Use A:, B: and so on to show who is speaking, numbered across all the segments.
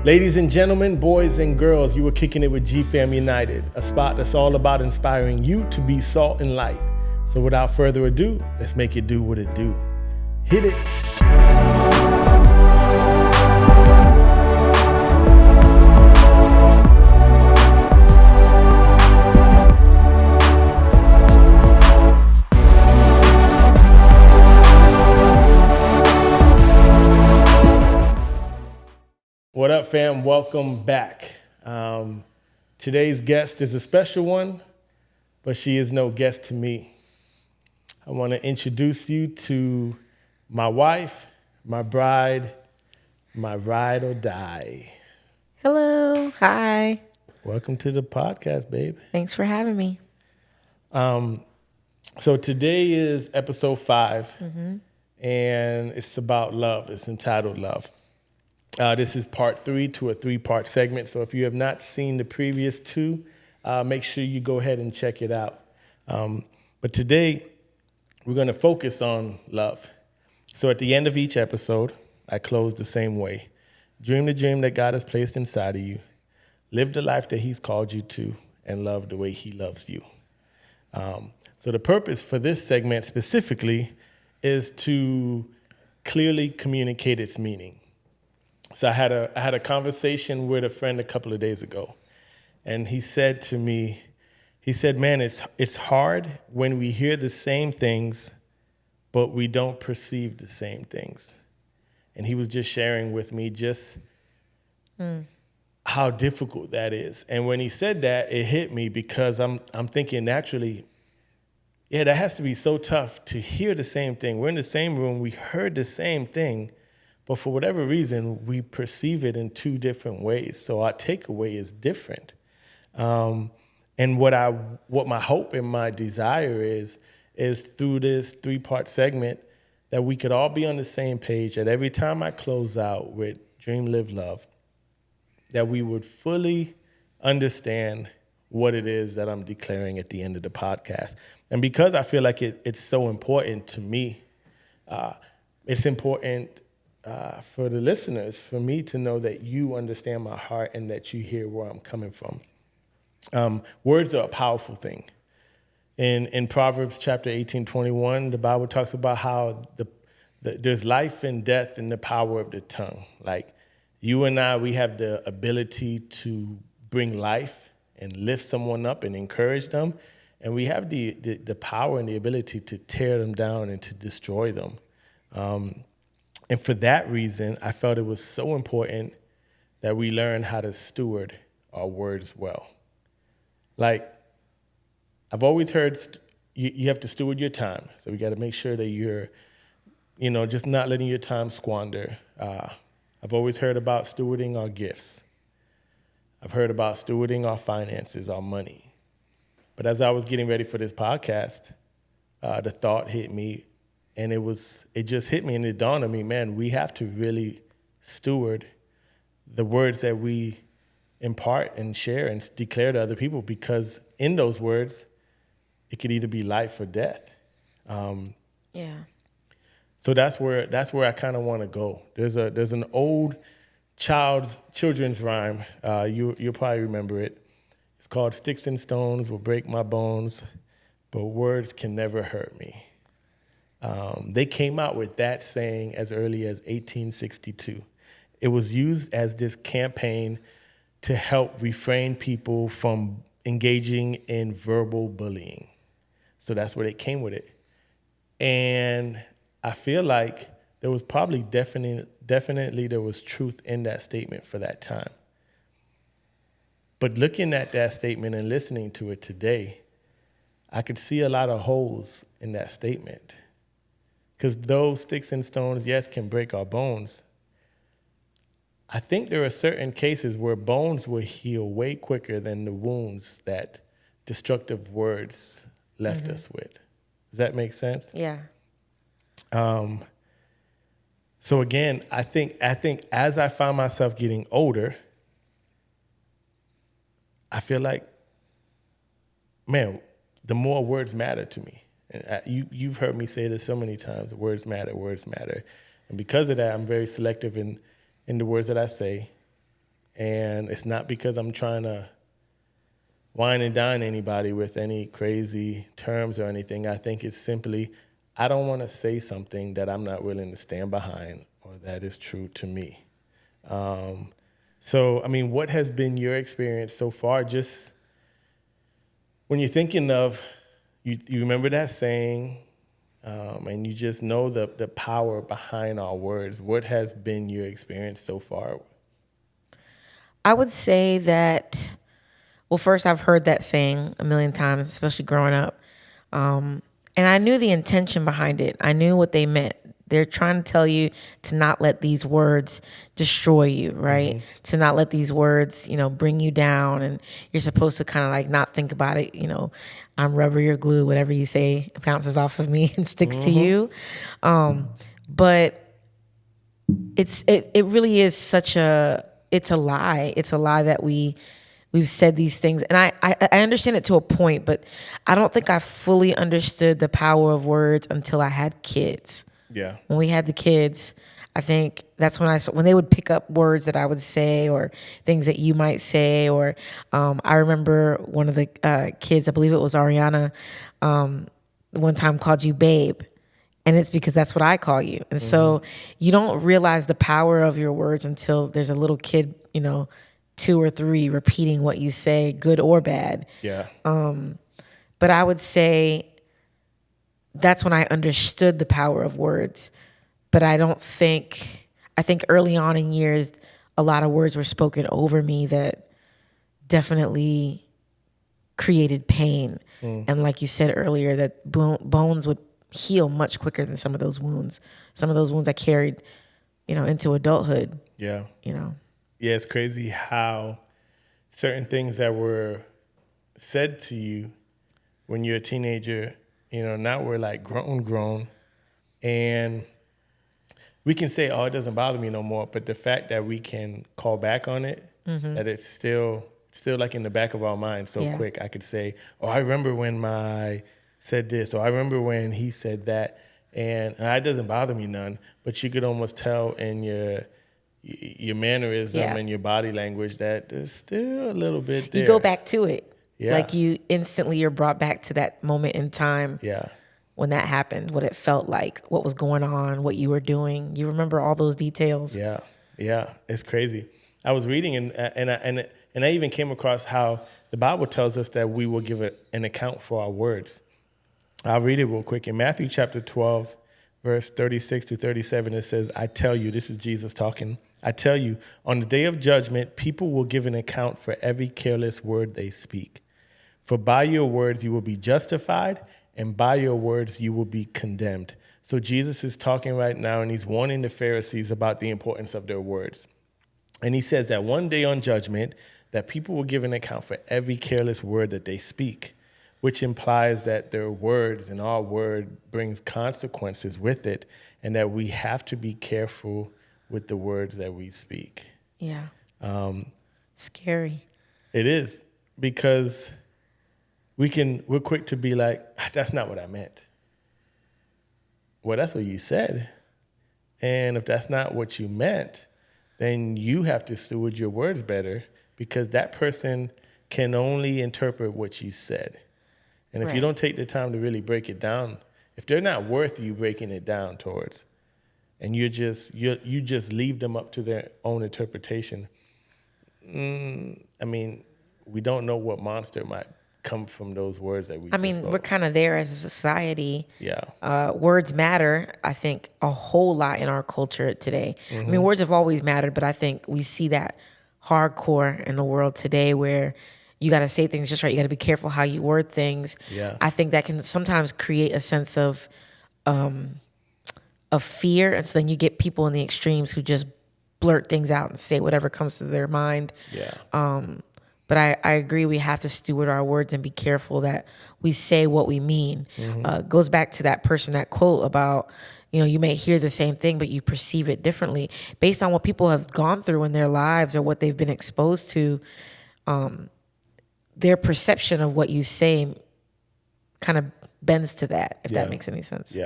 A: Ladies and gentlemen, boys and girls, you were kicking it with GFAMunited, a spot that's all about inspiring you to be salt and light. So without further ado, let's make it do what it do. Hit it. What up, fam? Welcome back. Today's guest is a special one, but she is no guest to me. I want to introduce you to my wife, my bride, my ride or die.
B: Hello. Hi.
A: Welcome to the podcast, babe.
B: Thanks for having me.
A: So today is episode 5, and it's about love. It's entitled Love. This is part 3 to a 3-part segment. So if you have not seen the previous 2, make sure you go ahead and check it out. But today, we're going to focus on love. So at the end of each episode, I close the same way. Dream the dream that God has placed inside of you. Live the life that he's called you to, and love the way he loves you. So the purpose for this segment specifically is to clearly communicate its meaning. So I had a conversation with a friend a couple of days ago, and he said to me, man, it's hard when we hear the same things, but we don't perceive the same things. And he was just sharing with me just how difficult that is. And when he said that, it hit me because I'm thinking naturally, yeah, that has to be so tough to hear the same thing. We're in the same room, we heard the same thing, but for whatever reason, we perceive it in 2 different ways. So our takeaway is different. And what my hope and my desire is through this 3-part segment that we could all be on the same page, that every time I close out with Dream, Live, Love, that we would fully understand what it is that I'm declaring at the end of the podcast. And because I feel like it's so important to me, it's important for the listeners, for me to know that you understand my heart and that you hear where I'm coming from. Words are a powerful thing. In Proverbs chapter 18:21, the Bible talks about how there's life and death in the power of the tongue. Like you and I, we have the ability to bring life and lift someone up and encourage them. And we have the power and the ability to tear them down and to destroy them. And for that reason, I felt it was so important that we learn how to steward our words well. Like, I've always heard you have to steward your time. So we got to make sure that you're, just not letting your time squander. I've always heard about stewarding our gifts. I've heard about stewarding our finances, our money. But as I was getting ready for this podcast, the thought hit me. And it just hit me and it dawned on me, man, we have to really steward the words that we impart and share and declare to other people, because in those words, it could either be life or death.
B: Yeah.
A: So that's where I kind of want to go. There's an old children's rhyme. You'll probably remember it. It's called "Sticks and stones will break my bones, but words can never hurt me." They came out with that saying as early as 1862. It was used as this campaign to help refrain people from engaging in verbal bullying. So that's where they came with it. And I feel like there was probably definitely there was truth in that statement for that time. But looking at that statement and listening to it today, I could see a lot of holes in that statement. Because those sticks and stones, yes, can break our bones. I think there are certain cases where bones will heal way quicker than the wounds that destructive words left us with. Does that make sense?
B: Yeah.
A: So again, I think as I find myself getting older, I feel like, man, the more words matter to me. And you've heard me say this so many times, words matter. And because of that, I'm very selective in the words that I say. And it's not because I'm trying to wine and dine anybody with any crazy terms or anything. I think it's simply, I don't want to say something that I'm not willing to stand behind or that is true to me. So, I mean, what has been your experience so far? Just when you're thinking of, you remember that saying, and you just know the power behind our words. What has been your experience so far?
B: I would say that, well, first, I've heard that saying a million times, especially growing up. And I knew the intention behind it. I knew what they meant. They're trying to tell you to not let these words destroy you, right? To not let these words, bring you down. And you're supposed to kind of like not think about it. I'm rubber, you're glue, whatever you say bounces off of me and sticks to you. But it really is it's a lie. It's a lie that we've said these things. And I understand it to a point, but I don't think I fully understood the power of words until I had kids.
A: Yeah.
B: When we had the kids, I think that's when they would pick up words that I would say or things that you might say. Or I remember one of the kids, I believe it was Ariana, one time called you babe. And it's because that's what I call you. And so you don't realize the power of your words until there's a little kid, 2 or 3 repeating what you say, good or bad.
A: Yeah.
B: But I would say that's when I understood the power of words. But I think early on in years, a lot of words were spoken over me that definitely created pain. And like you said earlier, that bones would heal much quicker than some of those wounds. Some of those wounds I carried, into adulthood.
A: Yeah.
B: Yeah,
A: it's crazy how certain things that were said to you when you're a teenager, now we're like grown. And we can say, oh, it doesn't bother me no more. But the fact that we can call back on it, that it's still like in the back of our mind so quick. I could say, oh, I remember when my said this, or I remember when he said that. And it doesn't bother me none. But you could almost tell in your mannerism and your body language that there's still a little bit there.
B: You go back to it.
A: Yeah.
B: Like you're brought back to that moment in time.
A: Yeah.
B: When that happened, what it felt like, what was going on, what you were doing. You remember all those details.
A: Yeah. It's crazy. I was reading and I even came across how the Bible tells us that we will give an account for our words. I'll read it real quick. In Matthew chapter 12, verse 36 to 37, it says, I tell you, this is Jesus talking, I tell you, on the day of judgment, people will give an account for every careless word they speak. For by your words you will be justified, and by your words you will be condemned. So Jesus is talking right now, and he's warning the Pharisees about the importance of their words. And he says that one day on judgment, that people will give an account for every careless word that they speak, which implies that their words and our word brings consequences with it, and that we have to be careful with the words that we speak.
B: Yeah. Scary.
A: It is, because we're quick to be like, that's not what I meant. Well, that's what you said. And if that's not what you meant, then you have to steward your words better, because that person can only interpret what you said. And if you don't take the time to really break it down, if they're not worth you breaking it down towards, and you just leave them up to their own interpretation, I mean, we don't know what monster might come from those words that we just spoke.
B: We're kind of there as a society.
A: Yeah.
B: Words matter, I think, a whole lot in our culture today. I mean, words have always mattered, but I think we see that hardcore in the world today, where you got to say things just right. You got to be careful how you word things.
A: Yeah.
B: I think that can sometimes create a sense of fear. And so then you get people in the extremes who just blurt things out and say whatever comes to their mind.
A: Yeah.
B: But I agree, we have to steward our words and be careful that we say what we mean. Goes back to that quote about, you may hear the same thing, but you perceive it differently based on what people have gone through in their lives or what they've been exposed to. Their perception of what you say kind of bends to that, if that makes any sense.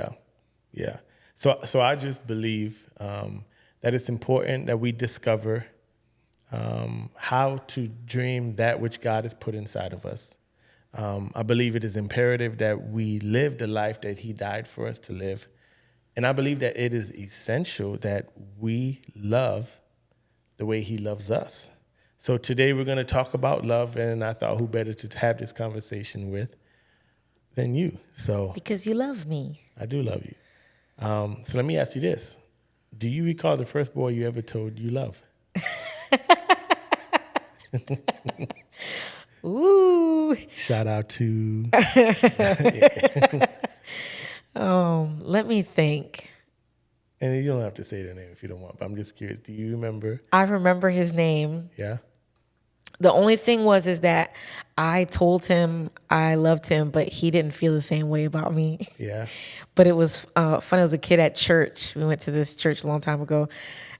A: Yeah. So I just believe that it's important that we discover how to dream that which God has put inside of us. I believe it is imperative that we live the life that he died for us to live. And I believe that it is essential that we love the way he loves us. So today we're going to talk about love, and I thought who better to have this conversation with than you. So
B: Because you love me.
A: I do love you. So let me ask you this. Do you recall the first boy you ever told you love?
B: Ooh.
A: Shout out to...
B: Let me think.
A: And you don't have to say their name if you don't want, but I'm just curious. Do you remember?
B: I remember his name.
A: Yeah?
B: The only thing is that I told him I loved him, but he didn't feel the same way about me.
A: Yeah.
B: But it was fun. It was a kid at church. We went to this church a long time ago.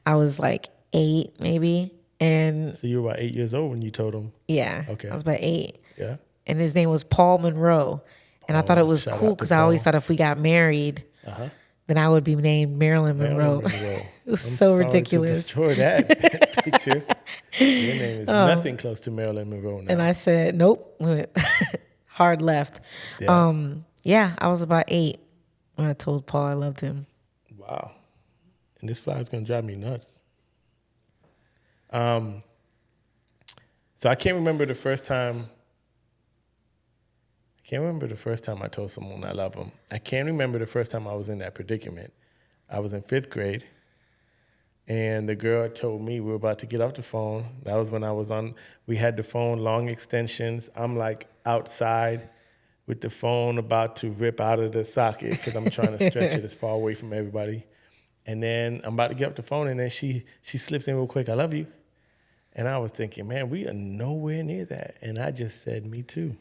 B: I was like 8, maybe. And
A: So you were about 8 years old when you told him?
B: yeah,
A: Okay.
B: I was about 8.
A: Yeah.
B: And his name was Paul Monroe. And I thought it was
A: shout
B: cool
A: out to
B: because I always
A: Paul.
B: thought if we got married, then I would be named Marilyn Monroe.
A: Marilyn Monroe.
B: It was
A: I'm
B: so
A: sorry
B: ridiculous.
A: to destroy that picture. Your name is nothing close to Marilyn Monroe now.
B: And I said, nope. Hard left.
A: Yeah.
B: Yeah, I was about 8 when I told Paul I loved him.
A: Wow. And this fly is going to drive me nuts. So I can't remember the first time. I told someone I love them. I can't remember the first time I was in that predicament. I was in 5th grade, and the girl told me we were about to get off the phone. That was when we had the phone long extensions. I'm like outside with the phone about to rip out of the socket because I'm trying to stretch it as far away from everybody. And then I'm about to get off the phone, and then she slips in real quick, I love you. And I was thinking, man, we are nowhere near that. And I just said, me too.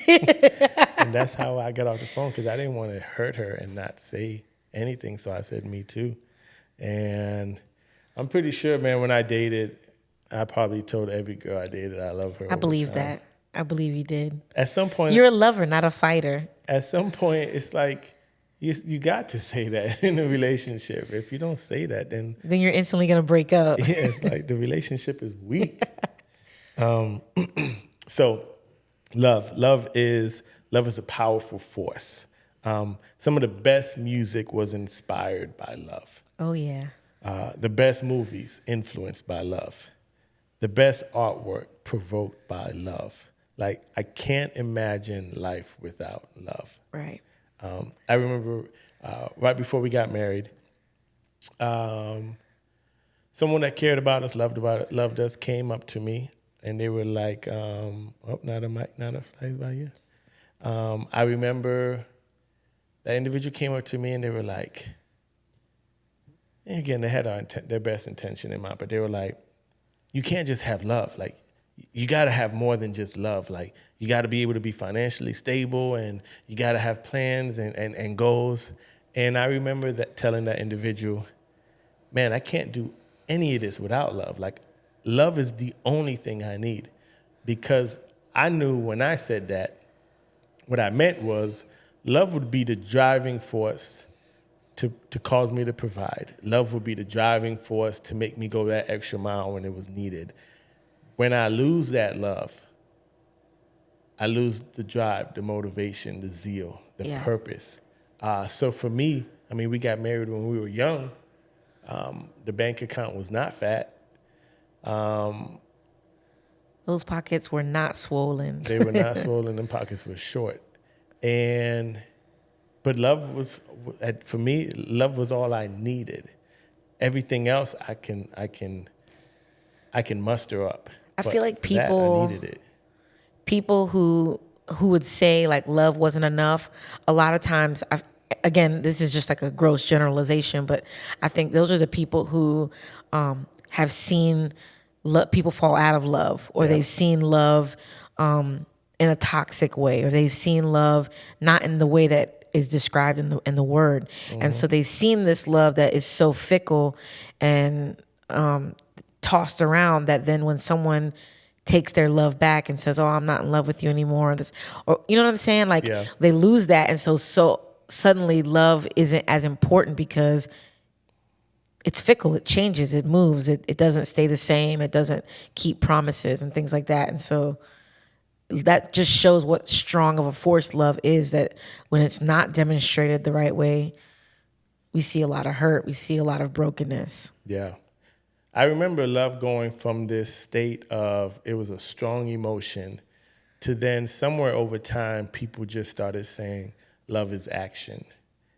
A: And that's how I got off the phone, because I didn't want to hurt her and not say anything. So I said, me too. And I'm pretty sure, man, when I dated, I probably told every girl I dated I love her.
B: I believe that. I believe you did.
A: At some point,
B: You're a lover, not a fighter.
A: At some point, it's like you got to say that in a relationship. If you don't say that, then
B: you're instantly going to break up.
A: yeah, it's like the relationship is weak. So love is a powerful force. Some of the best music was inspired by love.
B: Oh, yeah.
A: The best movies influenced by love. The best artwork provoked by love. Like, I can't imagine life without love.
B: Right.
A: I remember right before we got married, someone that cared about us, loved us, came up to me, and they were like, not a mic, not a flash by you. I remember that individual came up to me, and they were like, and again, they had their best intention in mind, but they were like, you can't just have love. Like, you got to have more than just love. Like, you got to be able to be financially stable, and you got to have plans and goals. And I remember telling that individual, man, I can't do any of this without love. Like, love is the only thing I need. Because I knew when I said that, what I meant was love would be the driving force to cause me to provide. Love would be the driving force to make me go that extra mile when it was needed. When I lose that love, I lose the drive, the motivation, the zeal, the purpose. So for me, I mean, we got married when we were young. The bank account was not fat.
B: Those pockets were not swollen.
A: They were not swollen. Them pockets were short. But love was, for me, love was all I needed. Everything else I can muster up.
B: I
A: But
B: feel like
A: for that, I needed it.
B: people who would say like love wasn't enough, a lot of times, again, this is just like a gross generalization, but I think those are the people who have seen people fall out of love, or they've seen love in a toxic way, or they've seen love not in the way that is described in the word. And so they've seen this love that is so fickle and tossed around, that then when someone takes their love back and says, oh, I'm not in love with you anymore, or you know what I'm saying? Like, they lose that. And so suddenly love isn't as important, because it's fickle. It changes. It moves. It doesn't stay the same. It doesn't keep promises and things like that. And so that just shows what strong of a force love is, that when it's not demonstrated the right way, we see a lot of hurt. We see a lot of brokenness.
A: Yeah. I remember love going from this state of it was a strong emotion to then somewhere over time, people just started saying love is action.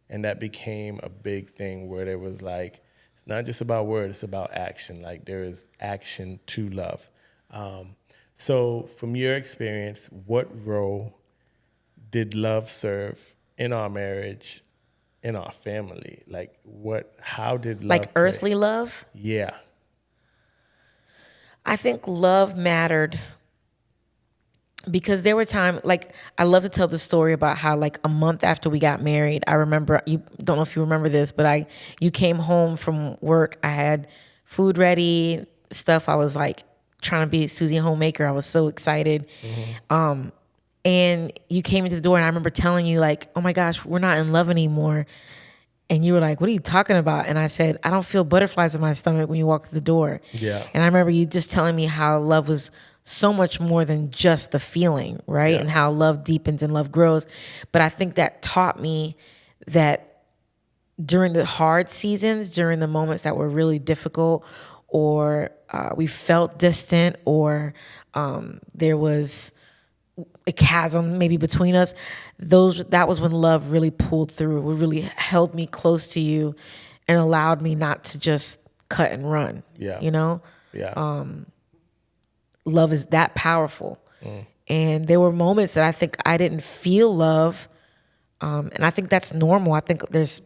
A: And that became a big thing where there was like, it's not just about words, it's about action. Like there is action to love. So from your experience, what role did love serve in our marriage, in our family? Like how did love
B: Like
A: play?
B: earthly love,
A: Yeah.
B: I think love mattered because there were times, like, I love to tell the story about how, like, a month after we got married, I remember, you don't know if you remember this, but you came home from work. I had food ready, stuff. I was like trying to be Susie homemaker. I was so excited. And you came into the door and I remember telling you, like, oh my gosh, we're not in love anymore. And you were like, what are you talking about? And I said, I don't feel butterflies in my stomach when you walk through the door.
A: Yeah.
B: And I remember you just telling me how love was so much more than just the feeling, right?
A: Yeah.
B: And how love deepens and love grows. But I think that taught me that during the hard seasons, during the moments that were really difficult, or we felt distant, or there was a chasm maybe between us, that was when love really pulled through. It really held me close to you and allowed me not to just cut and run.
A: Yeah.
B: You know,
A: Yeah.
B: love is that powerful. And there were moments that I think I didn't feel love, and I think that's normal. I think there's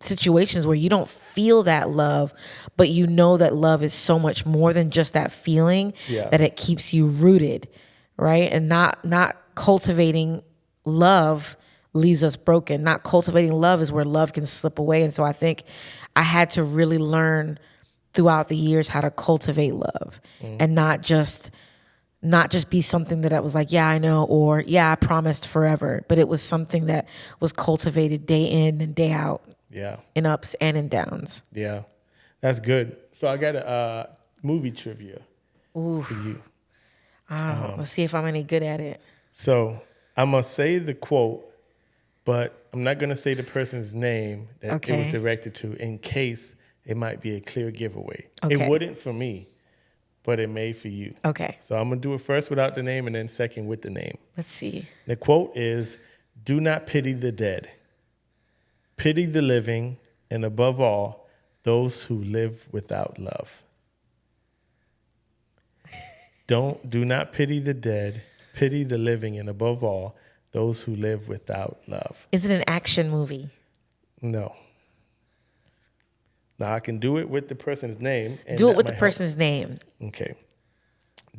B: situations where you don't feel that love, but you know that love is so much more than just that feeling,
A: Yeah.
B: that it keeps you rooted, right? And not cultivating love leaves us broken. Not cultivating love is where love can slip away. And so I think I had to really learn throughout the years how to cultivate love, and not just be something that I was like, yeah, I know, or yeah, I promised forever, but it was something that was cultivated day in and day out,
A: Yeah.
B: in ups and in downs.
A: Yeah. That's good. So I got a movie trivia for you.
B: Let's see if I'm any good at it.
A: So I'm going to say the quote, but I'm not going to say the person's name that it was
B: Okay.
A: directed to in case it might be a clear giveaway.
B: Okay.
A: It wouldn't for me, but it may for you.
B: Okay,
A: So I'm going to do it first without the name and then second with the name.
B: let's see.
A: The quote is, do not pity the dead. Pity the living, and above all, those who live without love. Do not pity the dead. Pity the living, and above all, those who live without love.
B: Is it an action movie?
A: No. Now I can do it with the person's name. And
B: Do it
A: that
B: with the
A: might help.
B: person's name.
A: Okay.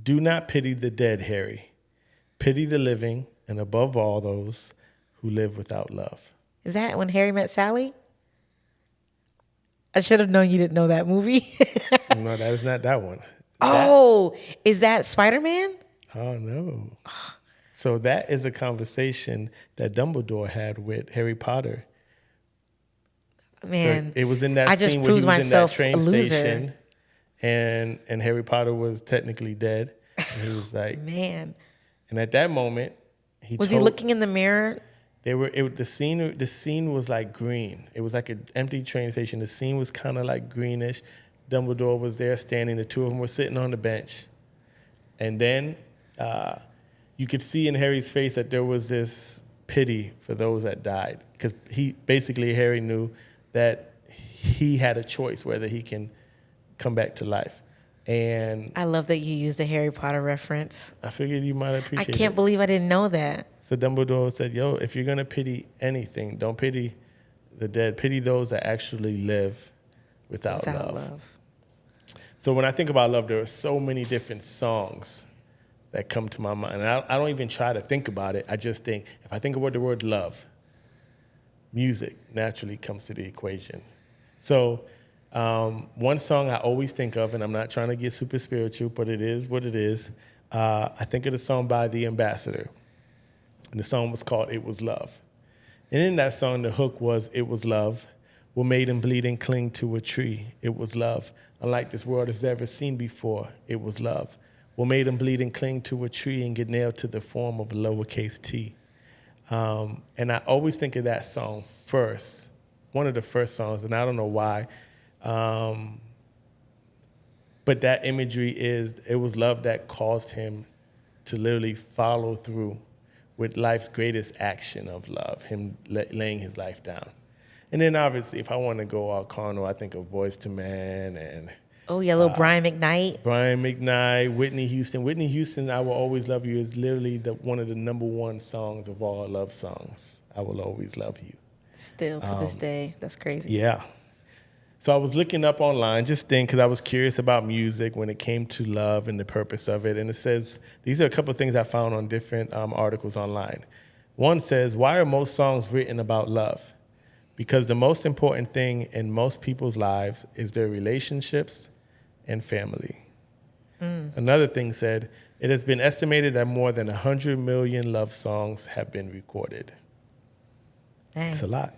A: Do not pity the dead, Harry. Pity the living, and above all, those who live without love.
B: Is that When Harry Met Sally? I should have known you didn't know that movie.
A: No, that is not that one.
B: Oh, is that Spider-Man?
A: Oh, no. So that is a conversation that Dumbledore had with Harry Potter.
B: Man,
A: So it was in that
B: I just
A: scene where he
B: proved
A: was in that
B: myself
A: train
B: a loser.
A: station and Harry Potter was technically dead. And he was like,
B: Man,
A: and at that moment,
B: was he looking in the mirror?
A: The scene was like green. It was like an empty train station. The scene was kind of like greenish. Dumbledore was there standing. The two of them were sitting on the bench. And then you could see in Harry's face that there was this pity for those that died. Because Harry knew that he had a choice whether he can come back to life. And
B: I love that you used a Harry Potter reference.
A: I figured you might
B: I
A: appreciate it.
B: can't believe I didn't know that.
A: So Dumbledore said, yo, if you're going to pity anything, don't pity the dead. Pity those that actually live without love. So when I think about love, there are so many different songs that come to my mind. And I don't even try to think about it. I just think, if I think about the word love, music naturally comes to the equation. So one song I always think of, and I'm not trying to get super spiritual, but it is what it is. I think of the song by The Ambassador. And the song was called It Was Love. And in that song, the hook was, it was love. What made him bleed and cling to a tree? It was love. Unlike this world has ever seen before, it was love. What made him bleed and cling to a tree and get nailed to the form of a lowercase t? And I always think of that song first, one of the first songs, and I don't know why. But that imagery it was love that caused him to literally follow through with life's greatest action of love, him laying his life down. And then obviously, if I want to go all carnal, I think of Boyz II Men and
B: Oh yeah, little Brian McKnight.
A: Brian McKnight, Whitney Houston. Whitney Houston, I Will Always Love You is literally one of the number one songs of all love songs. I Will Always Love You.
B: Still to this day, that's crazy.
A: Yeah. So I was looking up online just because I was curious about music when it came to love and the purpose of it. And it says, these are a couple of things I found on different articles online. One says, why are most songs written about love? Because the most important thing in most people's lives is their relationships and family. Another thing said, it has been estimated that more than 100 million love songs have been recorded.
B: Dang.
A: That's a lot.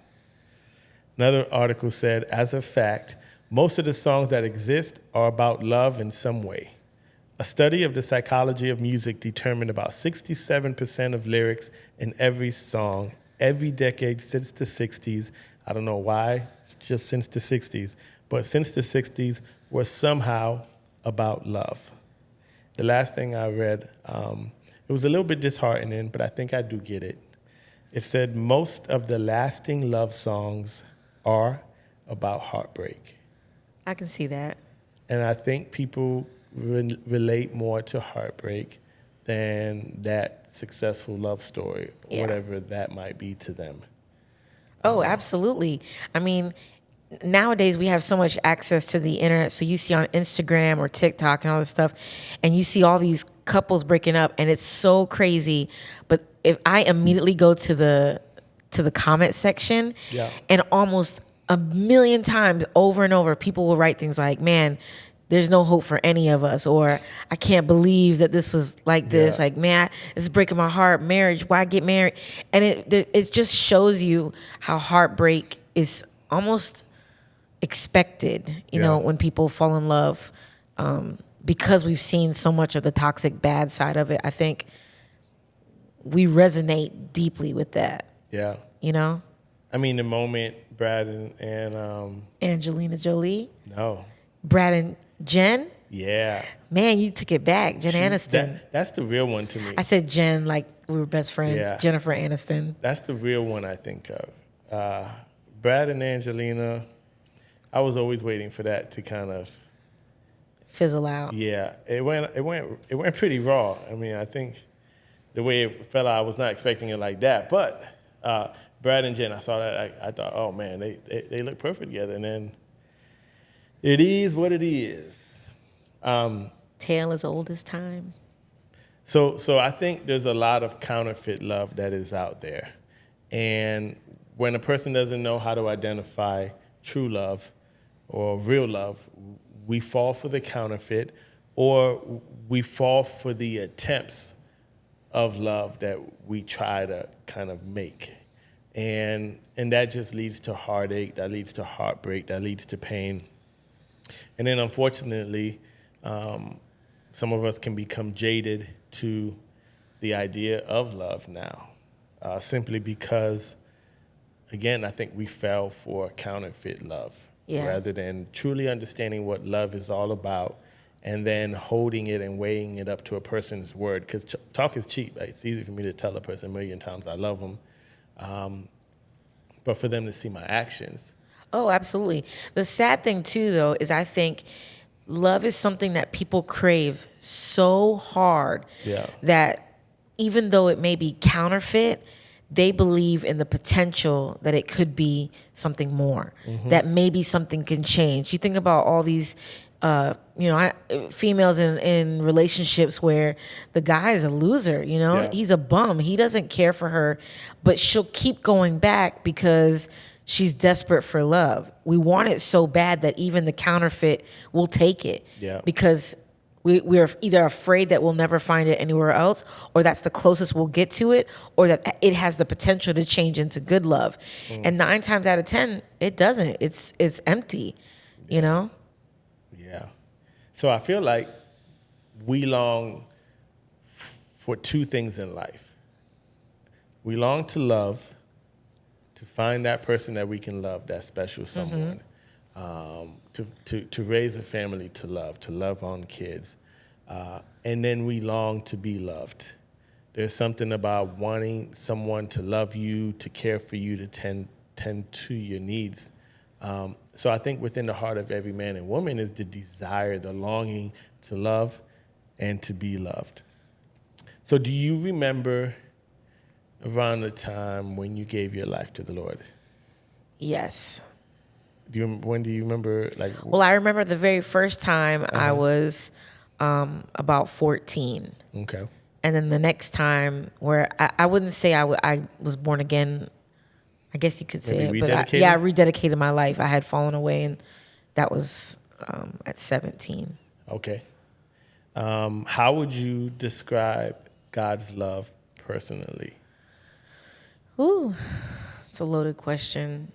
A: Another article said, as a fact, most of the songs that exist are about love in some way. A study of the psychology of music determined about 67% of lyrics in every song, every decade since the 60s, I don't know why, it's just since the 60s, but since the 60s were somehow about love. The last thing I read, it was a little bit disheartening, but I think I do get it. It said most of the lasting love songs are about heartbreak.
B: I can see that.
A: And I think people relate more to heartbreak than that successful love story, or whatever that might be to them.
B: Oh, absolutely. I mean, nowadays we have so much access to the internet. So you see on Instagram or TikTok and all this stuff, and you see all these couples breaking up, and it's so crazy. But if I immediately go to the comment section, and almost a million times over and over, people will write things like, man, there's no hope for any of us, or I can't believe that this was like this. Like, man, this is breaking my heart. Marriage, why get married? And it just shows you how heartbreak is almost expected, you know, when people fall in love, because we've seen so much of the toxic bad side of it. I think we resonate deeply with that.
A: Yeah.
B: You know?
A: I mean, the moment Brad and
B: Angelina Jolie.
A: No.
B: Brad and Jen.
A: Yeah.
B: Man, you took it back. Jen Aniston.
A: That's the real one to me.
B: I said Jen like we were best friends.
A: Yeah.
B: Jennifer Aniston.
A: That's the real one I think of. Brad and Angelina, I was always waiting for that to kind of
B: fizzle out.
A: Yeah. It went pretty raw. I mean, I think the way it fell out, I was not expecting it like that. But Brad and Jen, I saw that. I thought, oh man, they look perfect together. And then it is what it is.
B: Tale as old as time.
A: So I think there's a lot of counterfeit love that is out there. And when a person doesn't know how to identify true love or real love, we fall for the counterfeit, or we fall for the attempts of love that we try to kind of make. And that just leads to heartache, that leads to heartbreak, that leads to pain. And then unfortunately, some of us can become jaded to the idea of love now, simply because, again, I think we fell for counterfeit love rather than truly understanding what love is all about, and then holding it and weighing it up to a person's word. Because talk is cheap. Right? It's easy for me to tell a person a million times I love them, but for them to see my actions.
B: Oh, absolutely. The sad thing, too, though, is I think love is something that people crave so hard that even though it may be counterfeit, they believe in the potential that it could be something more, that maybe something can change. You think about all these, females in relationships where the guy is a loser, he's a bum. He doesn't care for her, but she'll keep going back because she's desperate for love. We want it so bad that even the counterfeit will take it because we're either afraid that we'll never find it anywhere else, or that's the closest we'll get to it, or that it has the potential to change into good love. And 9 times out of 10, it doesn't. It's empty, you know?
A: Yeah. So I feel like we long for two things in life. We long to love, to find that person that we can love, that special someone, to raise a family, to love on kids. And then we long to be loved. There's something about wanting someone to love you, to care for you, to tend to your needs. So I think within the heart of every man and woman is the desire, the longing to love and to be loved. So do you remember around the time when you gave your life to the Lord?
B: Yes.
A: When do you remember?
B: Well, I remember the very first time I was about 14.
A: Okay.
B: And then the next time where I wouldn't say I was born again, I guess you could say
A: Maybe
B: it, but
A: rededicated?
B: I rededicated my life. I had fallen away, and that was at 17.
A: Okay. How would you describe God's love personally?
B: Ooh, it's a loaded question.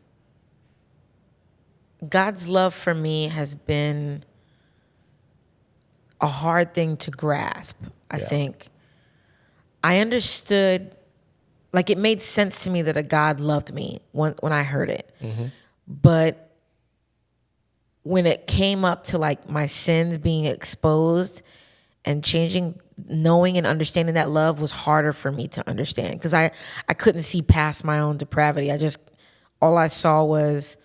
B: God's love for me has been a hard thing to grasp, I
A: Yeah.
B: think. I understood, like, it made sense to me that a God loved me when I heard it. But when it came up to like my sins being exposed and changing, knowing and understanding that love was harder for me to understand, because I couldn't see past my own depravity. All I saw was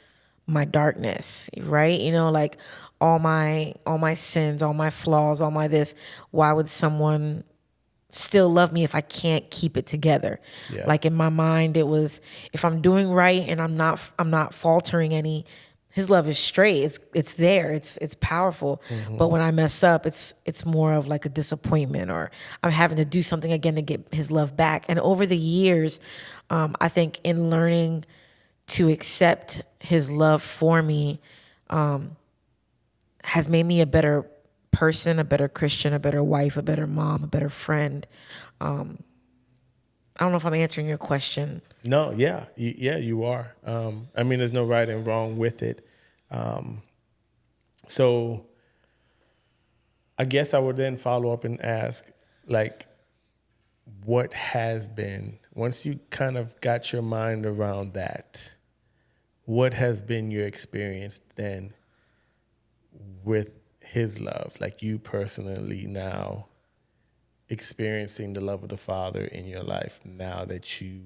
B: my darkness, right? You know, like all my sins, all my flaws, all my this. Why would someone still love me if I can't keep it together?
A: Yeah.
B: Like in my mind, it was, if I'm doing right and I'm not faltering any, his love is straight. It's there. It's powerful. But when I mess up, it's more of like a disappointment, or I'm having to do something again to get his love back. And over the years, I think in learning to accept his love for me, has made me a better person, a better Christian, a better wife, a better mom, a better friend. I don't know if I'm answering your question.
A: No, yeah, you are. I mean, there's no right and wrong with it. So I guess I would then follow up and ask, like, what has been, once you kind of got your mind around that, what has been your experience then with his love? Like you personally now experiencing the love of the Father in your life now that you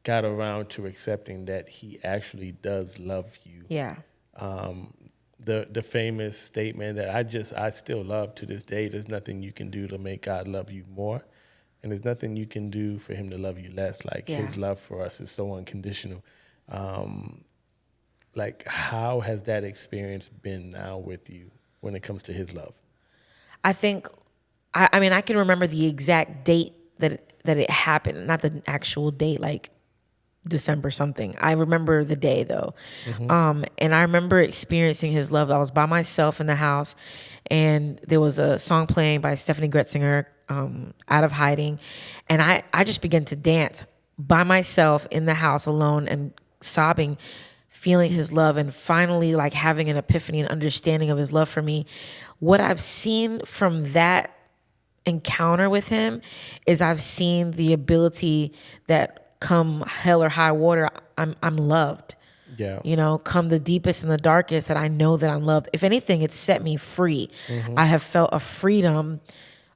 A: got around to accepting that he actually does love you.
B: Yeah.
A: The famous statement that I still love to this day, there's nothing you can do to make God love you more, and there's nothing you can do for him to love you less. Like his love for us is so unconditional. Like how has that experience been now with you when it comes to his love?
B: I think, I mean, I can remember the exact date that it happened, not the actual date, like December something. I remember the day though. And I remember experiencing his love. I was by myself in the house, and there was a song playing by Stephanie Gretzinger, Out of Hiding. And I just began to dance by myself in the house alone and sobbing, feeling his love, and finally like having an epiphany and understanding of his love for me. What I've seen from that encounter with him is I've seen the ability that come hell or high water, I'm loved.
A: Yeah.
B: You know, come the deepest and the darkest, that I know that I'm loved. If anything, it's set me free. I have felt a freedom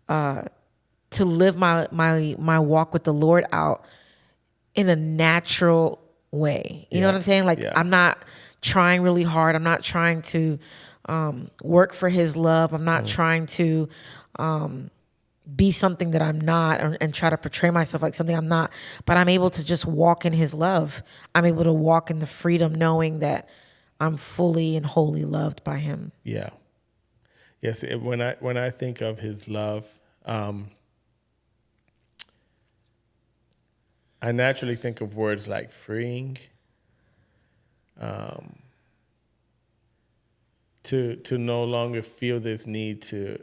B: to live my walk with the Lord out in a natural way. You know what I'm saying? Like I'm not trying really hard. I'm not trying to work for his love. I'm not trying to be something that I'm not, and try to portray myself like something I'm not, but I'm able to just walk in his love. I'm able to walk in the freedom knowing that I'm fully and wholly loved by him.
A: Yeah. Yes. When I think of his love, I naturally think of words like freeing, to no longer feel this need to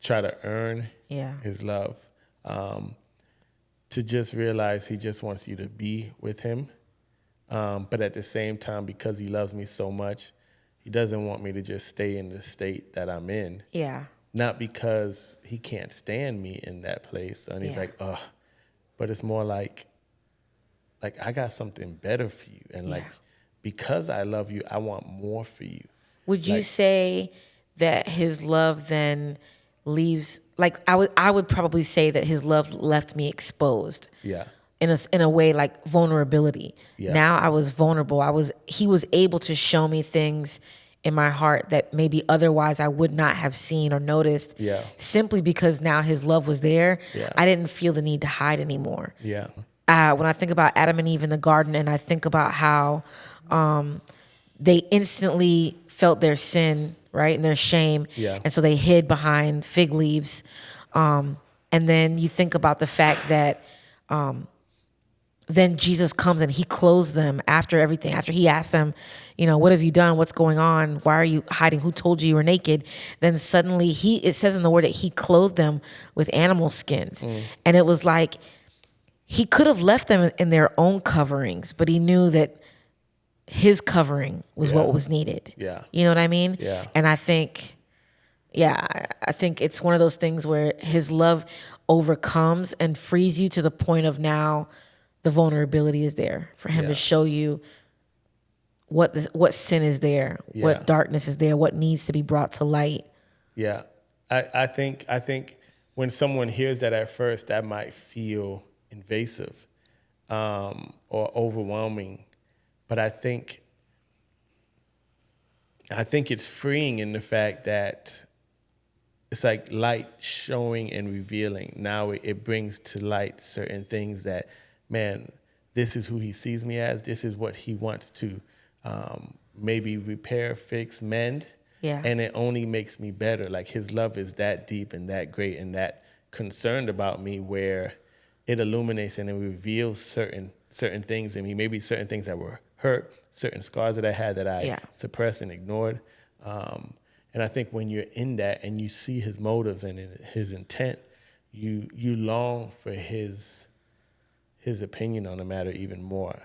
A: try to earn
B: Yeah.
A: his love, to just realize he just wants you to be with him. But at the same time, because he loves me so much, he doesn't want me to just stay in the state that I'm in.
B: Yeah.
A: Not because he can't stand me in that place. And he's like, ugh. But it's more like I got something better for you. And like, because I love you, I want more for you.
B: Would you say that his love then leaves, like I would probably say that his love left me exposed.
A: Yeah.
B: In a way, like vulnerability.
A: Yeah.
B: Now I was vulnerable. He was able to show me things in my heart that maybe otherwise I would not have seen or noticed.
A: Yeah.
B: Simply because now his love was there.
A: Yeah.
B: I didn't feel the need to hide anymore.
A: Yeah.
B: When I think about Adam and Eve in the garden, and I think about how they instantly felt their sin, right, and their shame, and so they hid behind fig leaves. And then you think about the fact that then Jesus comes and he clothes them after everything, after he asks them, what have you done? What's going on? Why are you hiding? Who told you you were naked? Then suddenly it says in the word that he clothed them with animal skins. And it was like, he could have left them in their own coverings, but he knew that his covering was what was needed.
A: Yeah.
B: You know what I mean?
A: Yeah.
B: And I think it's one of those things where his love overcomes and frees you to the point of now the vulnerability is there for him to show you what sin is there, what darkness is there, what needs to be brought to light.
A: Yeah. I think when someone hears that at first, that might feel invasive or overwhelming. But I think it's freeing in the fact that it's like light showing and revealing. Now it brings to light certain things that, man, this is who he sees me as. This is what he wants to maybe repair, fix, mend.
B: Yeah.
A: And it only makes me better. Like his love is that deep and that great and that concerned about me, where it illuminates and it reveals certain things in me. Maybe certain things that were hurt, certain scars that I had that I suppressed and ignored. And I think when you're in that and you see his motives and his intent, you long for his opinion on the matter even more.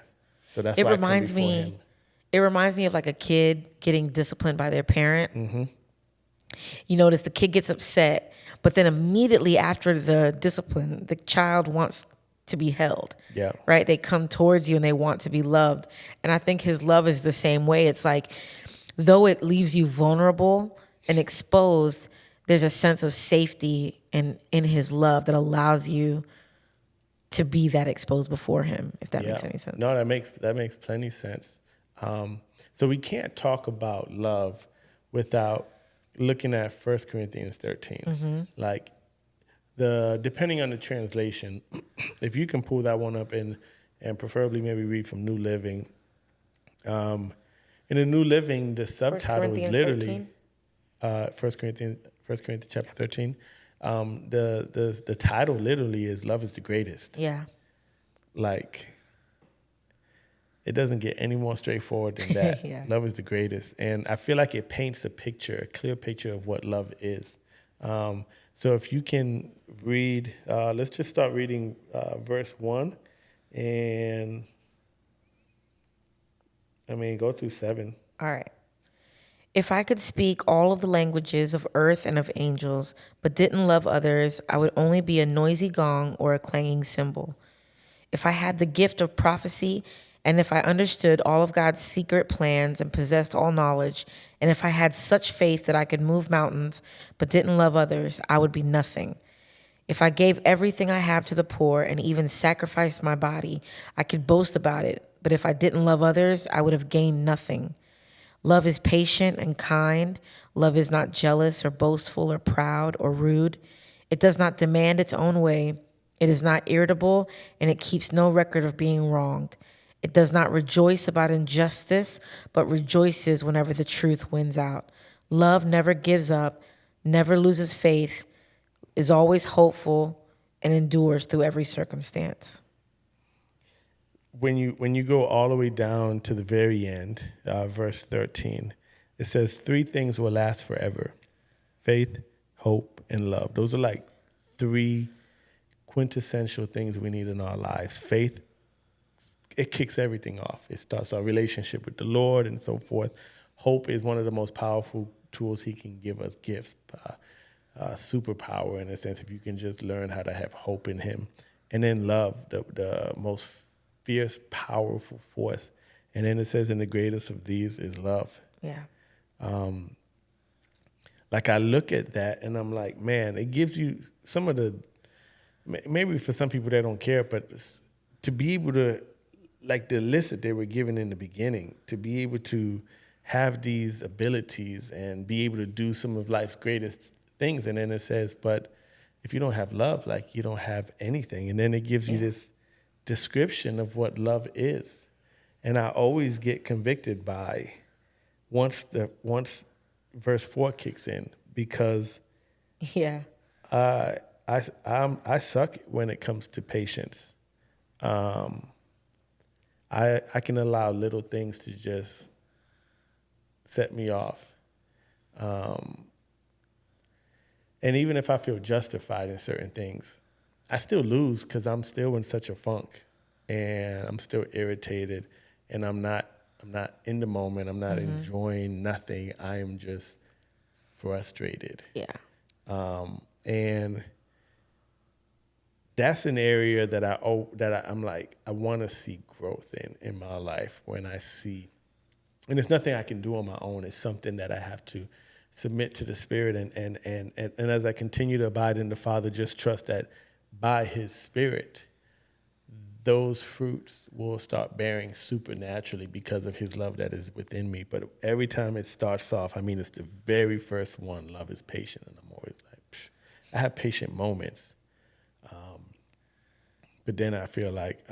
A: So that's why I come before him.
B: It reminds me of like a kid getting disciplined by their parent.
A: Mm-hmm.
B: You notice the kid gets upset, but then immediately after the discipline, the child wants to be held.
A: Yeah.
B: Right? They come towards you and they want to be loved. And I think his love is the same way. It's like, though it leaves you vulnerable and exposed, there's a sense of safety in his love that allows you to be that exposed before him, if that makes any sense.
A: No, that makes plenty sense. So we can't talk about love without looking at 1 Corinthians 13.
B: Mm-hmm.
A: Like depending on the translation, if you can pull that one up and preferably maybe read from New Living. In the New Living, the subtitle is literally 1 Corinthians chapter 13. The title literally is "Love is the Greatest."
B: Yeah.
A: Like, it doesn't get any more straightforward than that. Love is the greatest. And I feel like it paints a clear picture of what love is. So if you can read, let's just start reading verse 1 and, go through 7.
B: All right. If I could speak all of the languages of earth and of angels, but didn't love others, I would only be a noisy gong or a clanging cymbal. If I had the gift of prophecy, and if I understood all of God's secret plans and possessed all knowledge, and if I had such faith that I could move mountains but didn't love others, I would be nothing. If I gave everything I have to the poor and even sacrificed my body, I could boast about it. But if I didn't love others, I would have gained nothing. Love is patient and kind. Love is not jealous or boastful or proud or rude. It does not demand its own way. It is not irritable, and it keeps no record of being wronged. It does not rejoice about injustice, but rejoices whenever the truth wins out. Love never gives up, never loses faith, is always hopeful, and endures through every circumstance.
A: When you go all the way down to the very end, verse 13, it says 3 things will last forever: faith, hope, and love. Those are like three quintessential things we need in our lives. Faith, it kicks everything off. It starts our relationship with the Lord and so forth. Hope is one of the most powerful tools he can give us, gifts, superpower in a sense, if you can just learn how to have hope in him. And then love, the most fierce, powerful force. And then it says, and the greatest of these is love.
B: Yeah.
A: Like I look at that and I'm like, man, it gives you some of the, maybe for some people they don't care, but to be able to, like the list that they were given in the beginning, to be able to have these abilities and be able to do some of life's greatest things. And then it says, but if you don't have love, like you don't have anything. And then it gives you this description of what love is. And I always get convicted by once verse 4 kicks in, because
B: Yeah.
A: I suck when it comes to patience. I can allow little things to just set me off. And even if I feel justified in certain things, I still lose because I'm still in such a funk and I'm still irritated and I'm not in the moment. I'm not enjoying nothing. I am just frustrated.
B: Yeah.
A: And that's an area that I'm like, I want to see growth in my life when I see, and it's nothing I can do on my own. It's something that I have to submit to the Spirit. And as I continue to abide in the Father, just trust that by his Spirit, those fruits will start bearing supernaturally because of his love that is within me. But every time it starts off, I mean, it's the very first one, love is patient. And I'm always like, psh. I have patient moments. But then I feel like,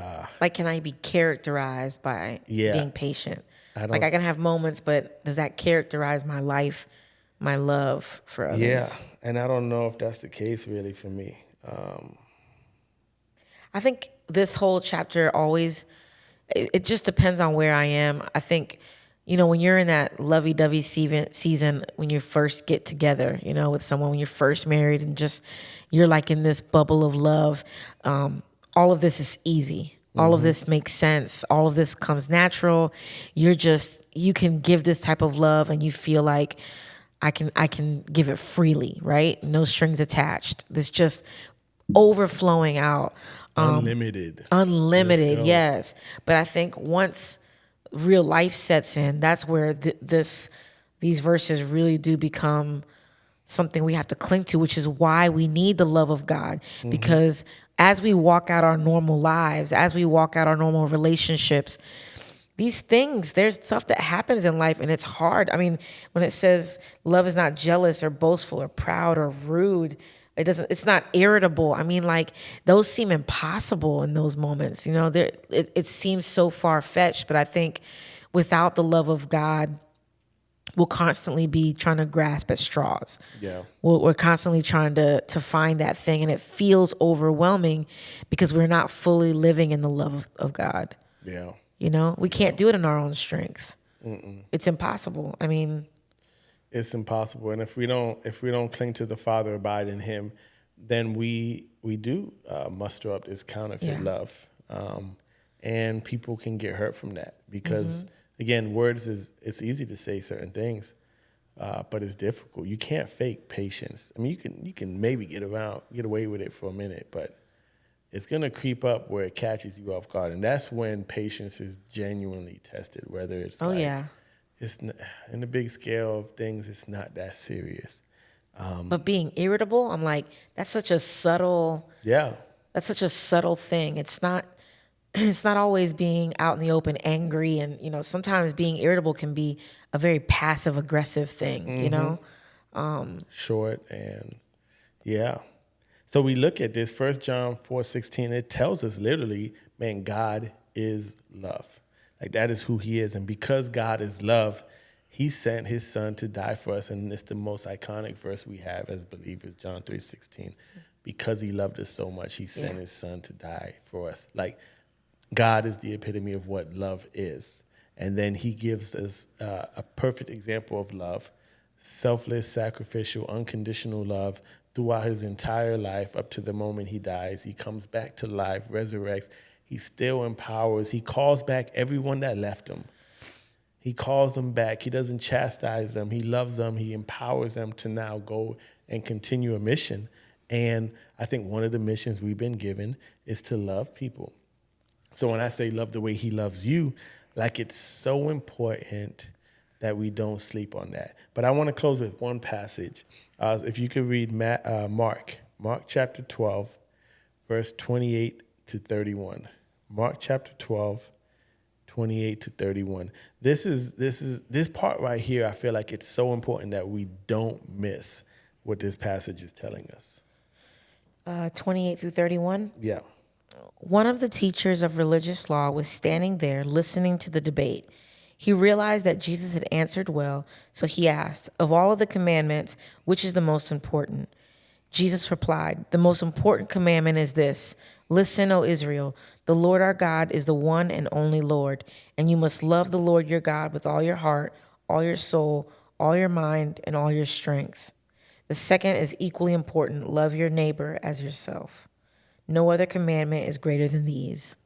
B: can I be characterized by being patient?
A: I
B: can have moments, but does that characterize my life, my love for others?
A: Yeah, and I don't know if that's the case really for me.
B: I think this whole chapter always, it just depends on where I am. I think, when you're in that lovey-dovey season, when you first get together, with someone, when you're first married and just, you're like in this bubble of love, all of this is easy. All of this makes sense. All of this comes natural. You can give this type of love and you feel like I can give it freely, right? No strings attached. This just overflowing out.
A: Unlimited.
B: Unlimited, yes. But I think once real life sets in, that's where these verses really do become something we have to cling to, which is why we need the love of God. Because as we walk out our normal lives, as we walk out our normal relationships, these things, there's stuff that happens in life and it's hard. I mean, when it says love is not jealous or boastful or proud or rude, it's not irritable. I mean, like those seem impossible in those moments. It seems so far-fetched, but I think without the love of God, we'll constantly be trying to grasp at straws.
A: Yeah.
B: We're constantly trying to find that thing, and it feels overwhelming because we're not fully living in the love of God.
A: Yeah.
B: We can't do it in our own strengths. It's impossible. I mean,
A: it's impossible. And if we don't cling to the Father, abide in him, then we do muster up this counterfeit love. And people can get hurt from that because again, words it's easy to say certain things, but it's difficult. You can't fake patience. I mean, you can maybe get away with it for a minute, but it's gonna creep up where it catches you off guard, and that's when patience is genuinely tested. Whether it's it's not, in the big scale of things, it's not that serious.
B: But being irritable, I'm like, that's such a subtle.
A: Yeah.
B: That's such a subtle thing. It's not always being out in the open angry, and sometimes being irritable can be a very passive aggressive thing,
A: Short and yeah. So we look at this 1 John 4:16, it tells us literally, man, God is love. Like that is who he is. And because God is love, he sent his son to die for us. And it's the most iconic verse we have as believers, John 3:16. Because he loved us so much, he sent his son to die for us. Like God is the epitome of what love is. And then he gives us a perfect example of love, selfless, sacrificial, unconditional love throughout his entire life up to the moment he dies. He comes back to life, resurrects. He still empowers. He calls back everyone that left him. He calls them back. He doesn't chastise them. He loves them. He empowers them to now go and continue a mission. And I think one of the missions we've been given is to love people. So when I say love the way he loves you, like it's so important that we don't sleep on that. But I want to close with one passage. If you could read Mark chapter 12, verse 28 to 31. Mark chapter 12, 28 to 31. This part right here, I feel like it's so important that we don't miss what this passage is telling us.
B: 28 through 31.
A: Yeah.
B: One of the teachers of religious law was standing there listening to the debate. He realized that Jesus had answered well, so he asked, "Of all of the commandments, which is the most important?" Jesus replied, "The most important commandment is this: Listen, O Israel, the Lord our God is the one and only Lord, and you must love the Lord your God with all your heart, all your soul, all your mind, and all your strength. The second is equally important: love your neighbor as yourself. No other commandment is greater than these."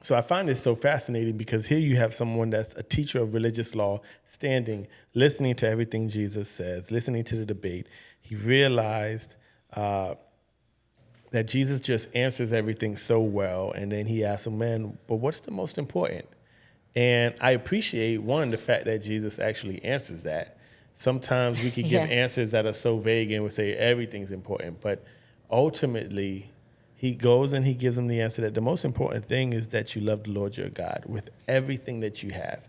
A: So I find this so fascinating because here you have someone that's a teacher of religious law standing, listening to everything Jesus says, listening to the debate. He realized that Jesus just answers everything so well. And then he asks him, man, but what's the most important? And I appreciate, one, the fact that Jesus actually answers that. Sometimes we could give answers that are so vague and we say everything's important. But ultimately, he goes and he gives them the answer that the most important thing is that you love the Lord your God with everything that you have.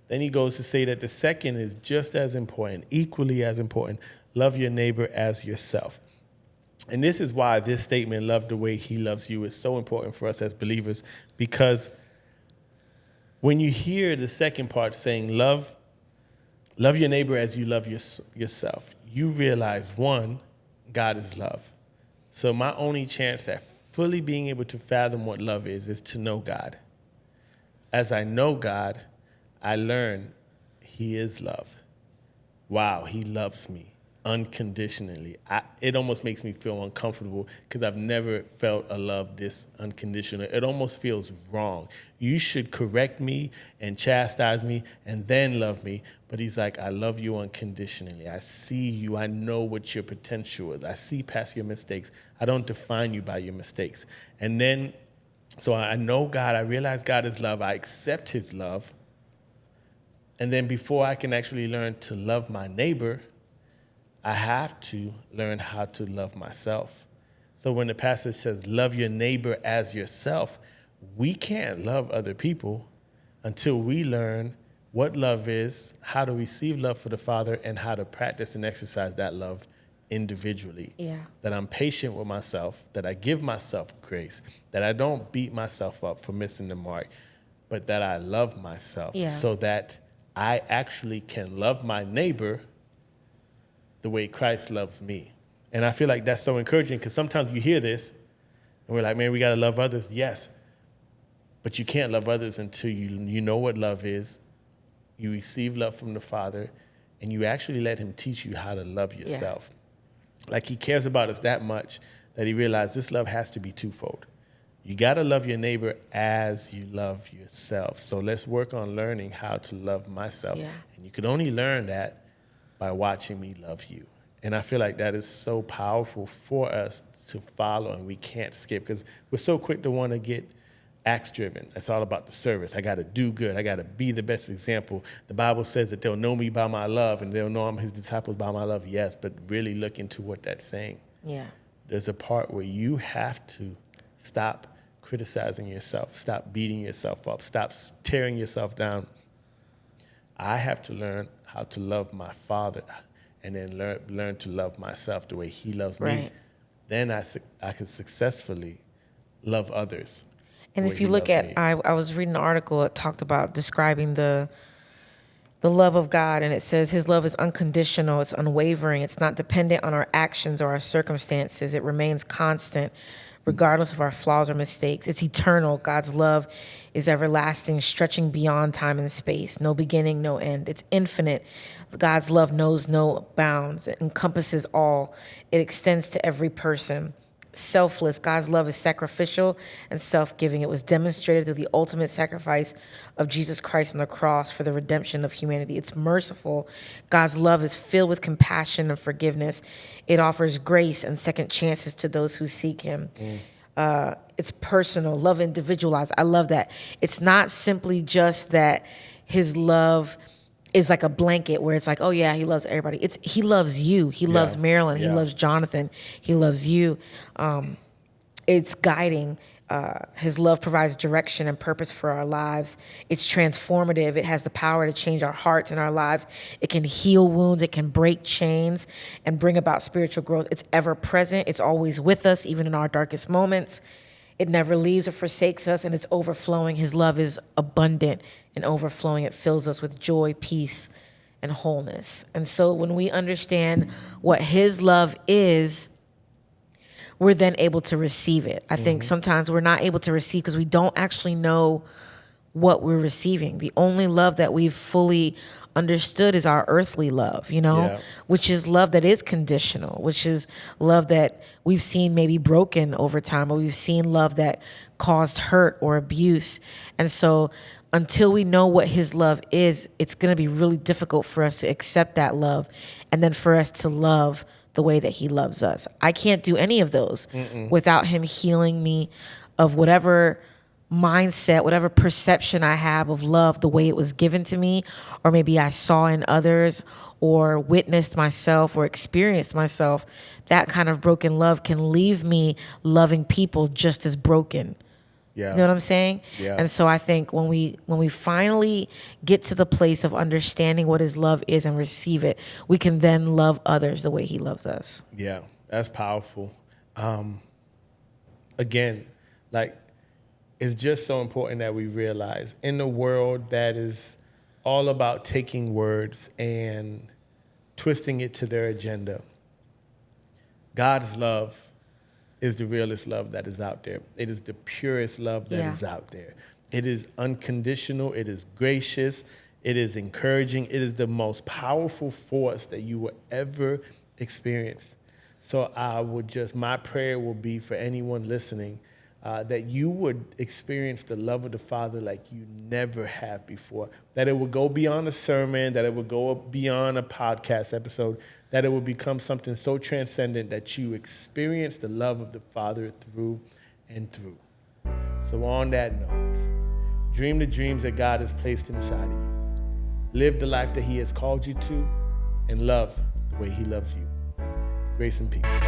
A: Then he goes to say that the second is just as important, equally as important: love your neighbor as yourself. And this is why this statement, love the way he loves you, is so important for us as believers, because when you hear the second part saying love your neighbor as you love yourself, you realize, one, God is love. So my only chance at fully being able to fathom what love is to know God. As I know God, I learn he is love. Wow, he loves me unconditionally. It almost makes me feel uncomfortable because I've never felt a love this unconditional. It almost feels wrong. You should correct me and chastise me and then love me. But he's like, I love you unconditionally. I see you. I know what your potential is. I see past your mistakes. I don't define you by your mistakes. And then, so I know God. I realize God is love. I accept his love. And then before I can actually learn to love my neighbor, I have to learn how to love myself. So when the passage says, love your neighbor as yourself, we can't love other people until we learn what love is, how to receive love for the Father, and how to practice and exercise that love individually.
B: Yeah.
A: That I'm patient with myself, that I give myself grace, that I don't beat myself up for missing the mark, but that I love myself so that I actually can love my neighbor the way Christ loves me. And I feel like that's so encouraging because sometimes you hear this and we're like, man, we got to love others. Yes, but you can't love others until you know what love is, you receive love from the Father, and you actually let him teach you how to love yourself. Like he cares about us that much that he realized this love has to be twofold. You got to love your neighbor as you love yourself. So let's work on learning how to love myself.
B: Yeah.
A: And you can only learn that by watching me love you. And I feel like that is so powerful for us to follow, and we can't skip because we're so quick to want to get acts driven. It's all about the service. I got to do good. I got to be the best example. The Bible says that they'll know me by my love and they'll know I'm his disciples by my love. Yes, but really look into what that's saying.
B: Yeah.
A: There's a part where you have to stop criticizing yourself, stop beating yourself up, stop tearing yourself down. I have to learn how to love my Father and then learn to love myself the way he loves me. Then I can successfully love others.
B: And if you look at, I was reading an article that talked about describing the love of God, and it says his love is unconditional, it's unwavering, it's not dependent on our actions or our circumstances, it remains constant, regardless of our flaws or mistakes. It's eternal. God's love is everlasting, stretching beyond time and space. No beginning, no end. It's infinite. God's love knows no bounds. It encompasses all. It extends to every person. Selfless. God's love is sacrificial and self-giving. It was demonstrated through the ultimate sacrifice of Jesus Christ on the cross for the redemption of humanity. It's merciful. God's love is filled with compassion and forgiveness. It offers grace and second chances to those who seek him. It's personal, love individualized. I love that. It's not simply just that his love is like a blanket where it's like, oh yeah, he loves everybody. He loves you. He loves Marilyn. He loves Jonathan. He loves you. It's guiding. His love provides direction and purpose for our lives. It's transformative. It has the power to change our hearts and our lives. It can heal wounds. It can break chains and bring about spiritual growth. It's ever present. It's always with us, even in our darkest moments. It never leaves or forsakes us, and it's overflowing. His love is abundant and overflowing. It fills us with joy, peace, and wholeness. And so when we understand what his love is, we're then able to receive it. I think sometimes we're not able to receive because we don't actually know what we're receiving. The only love that we've fully understood is our earthly love, which is love that is conditional, which is love that we've seen maybe broken over time, or we've seen love that caused hurt or abuse. And so until we know what his love is, it's going to be really difficult for us to accept that love and then for us to love the way that he loves us. I can't do any of those without him healing me of whatever mindset, whatever perception I have of love, the way it was given to me, or maybe I saw in others or witnessed myself or experienced myself. That kind of broken love can leave me loving people just as broken.
A: Yeah.
B: You know what I'm saying?
A: Yeah.
B: And so I think when we finally get to the place of understanding what his love is and receive it, we can then love others the way he loves us.
A: Yeah, that's powerful. Again, like, it's just so important that we realize in the world that is all about taking words and twisting it to their agenda, God's love is the realest love that is out there. It is the purest love that is out there. It is unconditional. It is gracious. It is encouraging. It is the most powerful force that you will ever experience. So my prayer will be for anyone listening, that you would experience the love of the Father like you never have before, that it would go beyond a sermon, that it would go beyond a podcast episode, that it would become something so transcendent that you experience the love of the Father through and through. So on that note, dream the dreams that God has placed inside of you. Live the life that he has called you to, and love the way he loves you. Grace and peace.